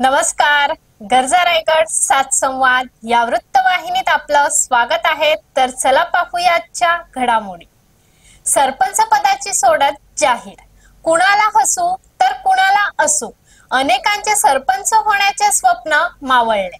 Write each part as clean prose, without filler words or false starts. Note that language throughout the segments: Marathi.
नमस्कार. गरजा रायगड सात संवाद या वृत्तवाहिनीत आपलं स्वागत आहे. तर चला पाहूया आजच्या घडामोडी. सरपंच पदाची सोडत जाहीर. कुणाला हसू तर कुणाला असू, अनेकांचे सरपंच होण्याचे स्वप्न मावळले.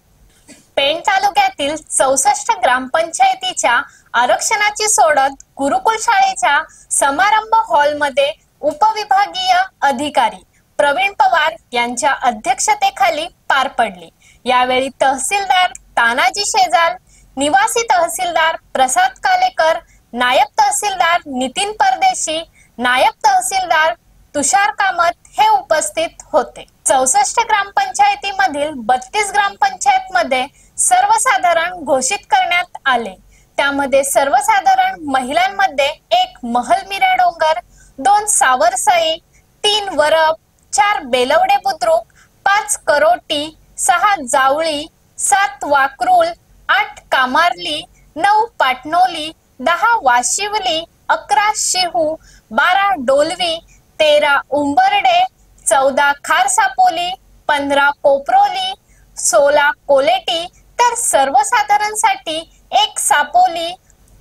पेण तालुक्यातील 64 ग्रामपंचायतीच्या आरक्षणाची सोडत गुरुकुल शाळेच्या समारंभ हॉलमध्ये उपविभागीय अधिकारी प्रवीण पवार यांच्या अध्यक्षतेखाली पार पडली. यावेळी तहसीलदार तानाजी शेजाल, निवासी तहसीलदार प्रसाद कालेकर, नायब तहसीलदार नितीन परदेशी, नायब तहसीलदार तुषार कामत हे उपस्थित होते. 64 ग्रामपंचायतीमधील 32 ग्रामपंचायतमध्ये सर्वसाधारण घोषित करण्यात आले. त्यामध्ये सर्वसाधारण महिलांमध्ये 1 महलमिरा डोंगर, 2 सावरसई, 3 वरप, 4 बेलवडे बुद्रुक, 5 करोटी, 6 जावळी, 7 वाकरूल, 8 कामारली, 9 पाटणोली, 10 वाशिवली, 11 शिहू, 12 डोलवी, 13 उंबरडे, 14 खारसापोली, 15 कोपरोली, 16 कोलेटी, तर सर्वसाधारणसाठी 1 सापोली,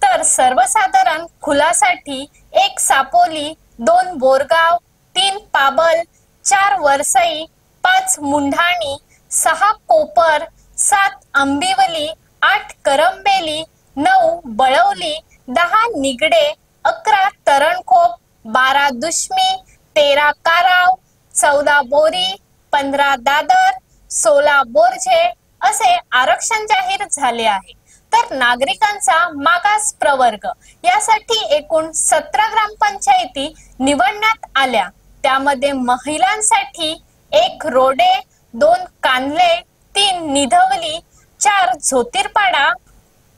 तर सर्वसाधारण खुलासाठी 1 सापोली, 2 बोरगाव, 3 पाबल, 4 वरसई, 5 मुंढाणी, 6 कोपर, 7 आंबिवली, 8 करंबेली, 9 बळवली, 10 निगडे, 11 तरणखोप, 12 दुश्मी, 13 काराव, 14 बोरी, 15 दादर, 16 बोरझे असे आरक्षण जाहीर झाले आहे. तर नागरिकांचा मागास प्रवर्ग यासाठी एकूण 17 ग्रामपंचायती निवडण्यात आल्या. त्यामध्ये महिलांसाठी 1 रोडे, 2 कानले, 3 निधवली, 4 झोतीरपाडा,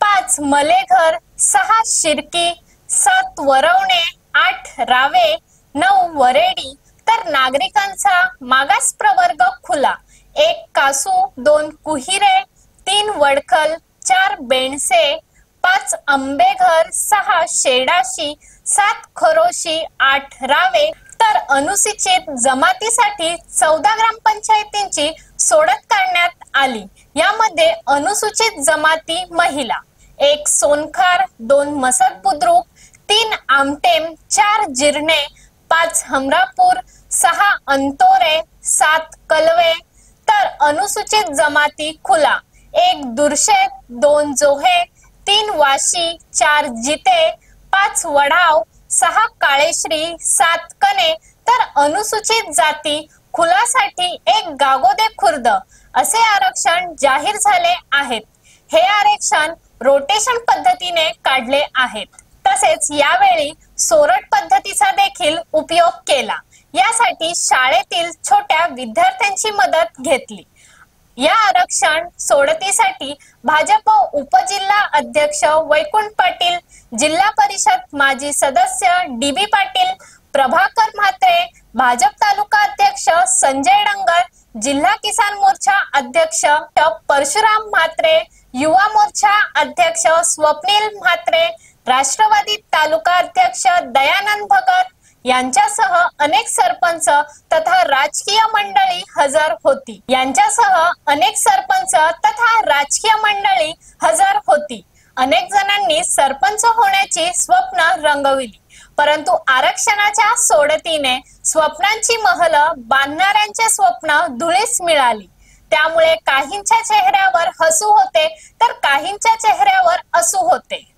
5 मलेघर, 6 शिरकी, 7 वरवणे, 8 रावे, 9 वरेडी, तर नागरिकांचा मागास प्रवर्ग खुला 1 कासू, 2 कुहिरे, 3 वडखल, 4 बेणसे, 5 आंबेघर, 6 शेडाशी, 7 खरोशी, 8 रावे, तर अनुसूचित जमातीसाठी 14 ग्रामपंचायतींची सोडत काढण्यात आली. यामध्ये अनुसूचित जमाती महिला 1 सोनखार, 2 मसद बुद्रुक, 3 आमटेम, 4 जिरणे, 5 हमरापूर, 6 अंतोरे, 7 कलवे, तर अनुसूचित जमाती खुला 1 दुर्शेत, 2 जोहे, 3 वाशी, 4 जिते, 5 वडाव, 6 काळेश्री, 7 कने, तर अनुसूचित जाती खुलासाठी 1 गागोदे खुर्द असे आरक्षण जाहीर झाले आहेत. हे आरक्षण रोटेशन पद्धतीने काढले आहेत. तसेच यावेळी सोरठ पद्धतीचा देखील उपयोग केला. यासाठी शाळेतील छोट्या विद्यार्थ्यांची मदत घेतली. या आरक्षण सोडतीसाठी भाजप उपजिल्हा अध्यक्ष वैकुंठ पाटील, जिल्हा परिषद माजी सदस्य DB पाटील, प्रभाकर म्हात्रे, भाजप तालुका अध्यक्ष संजय डंगर, जिल्हा किसान मोर्चा अध्यक्ष परशुराम म्हात्रे, युवा मोर्चा अध्यक्ष स्वप्नील म्हात्रे, राष्ट्रवादी तालुका अध्यक्ष दयानंद भगत यांच्यासह अनेक सरपंच तथा राजकीय मंडळी हजर होती. अनेक जणांनी सरपंच होण्याची स्वप्न रंगविली, परंतु आरक्षणाच्या सोडतीने स्वप्नांची महल बांधणाऱ्यांचे स्वप्न धुळीस मिळाली. त्यामुळे काहींच्या चेहऱ्यावर हसू होते तर काहींच्या चेहऱ्यावर असू होते.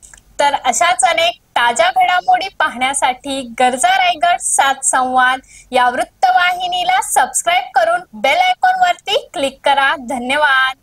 तर अशाच अनेक ताज्या घडामोडी पाहण्यासाठी गरजा रायगड सात संवाद या वृत्तवाहिनीला सबस्क्राइब करून बेल आयकॉन वरती क्लिक करा. धन्यवाद.